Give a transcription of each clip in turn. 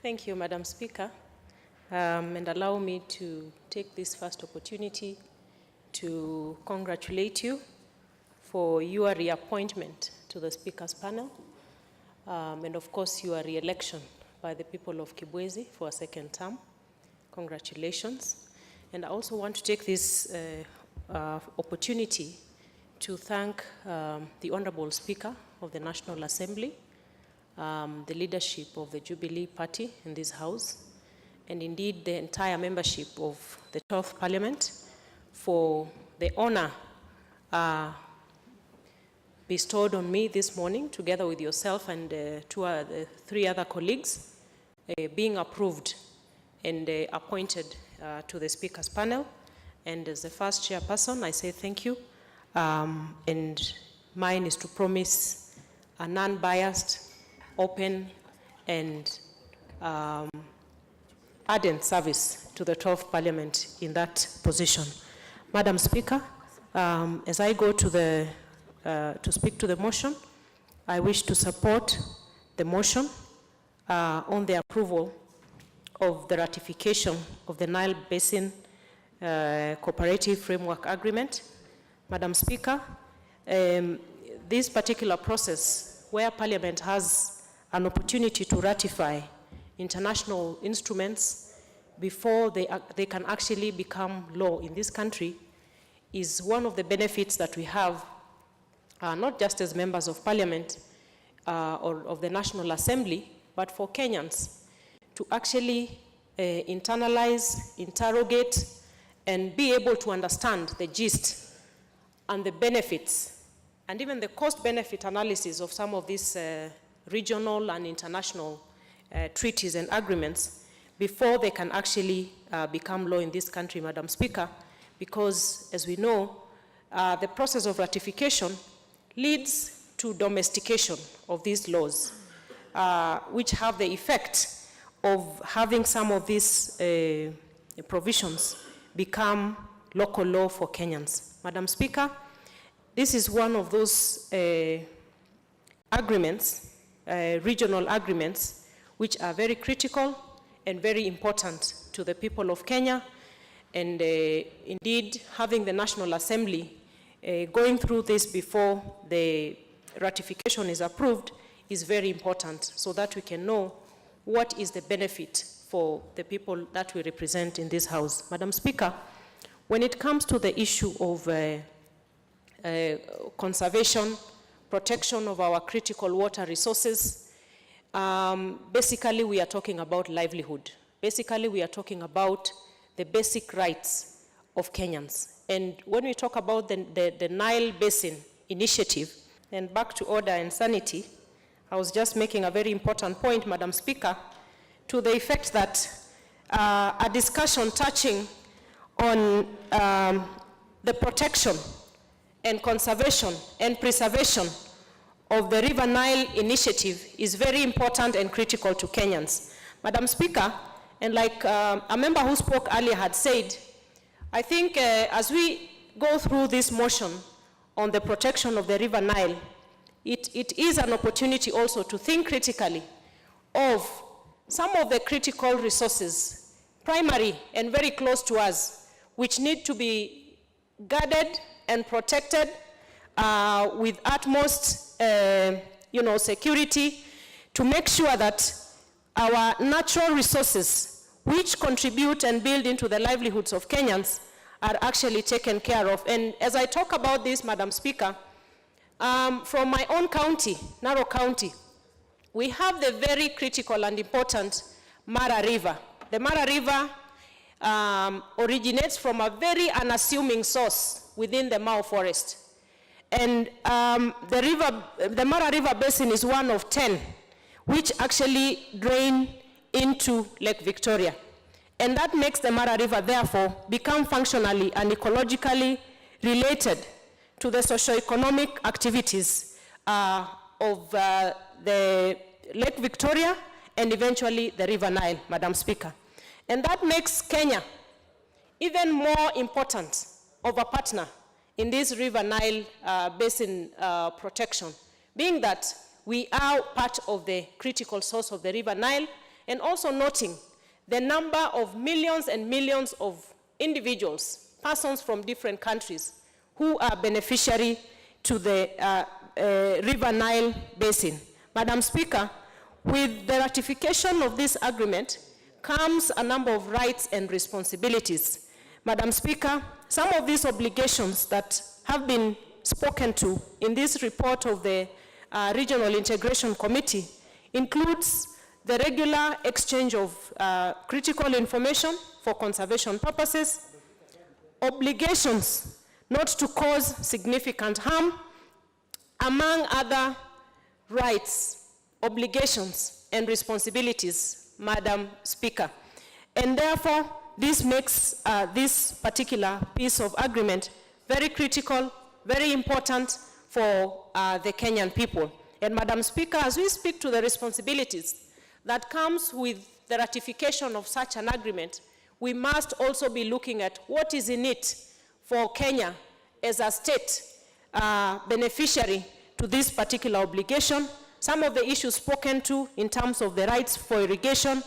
Thank you, Madam Speaker. And allow me to take this first opportunity to congratulate you for your reappointment to the Speaker's panel, and of course your re-election by the people of Kibwezi for a second term. Congratulations. And I also want to take this opportunity to thank the Honorable Speaker of the National Assembly, the leadership of the Jubilee Party in this House, and indeed the entire membership of the 12th Parliament for the honor bestowed on me this morning, together with yourself and three other colleagues, being approved and appointed to the Speaker's panel. And as the first chairperson, I say thank you. And mine is to promise a non-biased, open, and ardent service to the 12th Parliament in that position. Madam Speaker, as I go to speak to the motion, I wish to support the motion on the approval of the ratification of the Nile Basin Cooperative Framework Agreement. Madam Speaker, this particular process where Parliament has an opportunity to ratify international instruments before they can actually become law in this country is one of the benefits that we have, not just as members of Parliament or of the National Assembly, but for Kenyans to actually internalize, interrogate, and be able to understand the gist and the benefits and even the cost-benefit analysis of some of these regional and international treaties and agreements before they can actually become law in this country, Madam Speaker, because, as we know, the process of ratification leads to domestication of these laws, which have the effect of having some of these provisions become local law for Kenyans. Madam Speaker, this is one of those agreements, regional agreements, which are very critical and very important to the people of Kenya. And indeed, having the National Assembly going through this before the ratification is approved is very important, so that we can know what is the benefit for the people that we represent in this House. Madam Speaker, when it comes to the issue of conservation, protection of our critical water resources, basically we are talking about livelihood. Basically we are talking about the basic rights of Kenyans. And when we talk about the Nile Basin Initiative, and back to order and sanity, I was just making a very important point, Madam Speaker, to the effect that a discussion touching on the protection and conservation and preservation of the River Nile Initiative is very important and critical to Kenyans. Madam Speaker, and like a member who spoke earlier had said, I think as we go through this motion on the protection of the River Nile, it is an opportunity also to think critically of some of the critical resources, primary and very close to us, which need to be guarded and protected with utmost security, to make sure that our natural resources, which contribute and build into the livelihoods of Kenyans, are actually taken care of. And as I talk about this, Madam Speaker, from my own county, Narok County, we have the very critical and important Mara River. The Mara River originates from a very unassuming source within the Mau Forest. And the Mara River Basin is one of 10, which actually drain into Lake Victoria. And that makes the Mara River, therefore, become functionally and ecologically related to the socio-economic activities of the Lake Victoria and eventually the River Nile, Madam Speaker. And that makes Kenya even more important of a partner in this River Nile Basin protection, being that we are part of the critical source of the River Nile, and also noting the number of millions and millions of individuals, persons from different countries, who are beneficiary to the River Nile basin. Madam Speaker, with the ratification of this agreement comes a number of rights and responsibilities. Madam Speaker, some of these obligations that have been spoken to in this report of the Regional Integration Committee includes the regular exchange of critical information for conservation purposes, obligations not to cause significant harm, among other rights, obligations, and responsibilities, Madam Speaker. And therefore, this makes this particular piece of agreement very critical, very important for the Kenyan people. And Madam Speaker, as we speak to the responsibilities that comes with the ratification of such an agreement, we must also be looking at what is in it for Kenya as a state beneficiary to this particular obligation, some of the issues spoken to in terms of the rights for irrigation,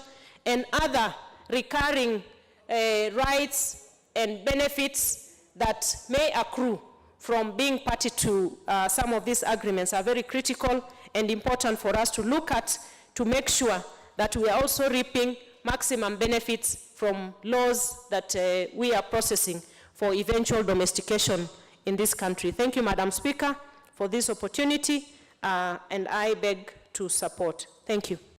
and other recurring rights and benefits that may accrue from being party to some of these agreements are very critical and important for us to look at to make sure that we are also reaping maximum benefits from laws that we are processing for eventual domestication in this country. Thank you, Madam Speaker, for this opportunity, and I beg to support. Thank you.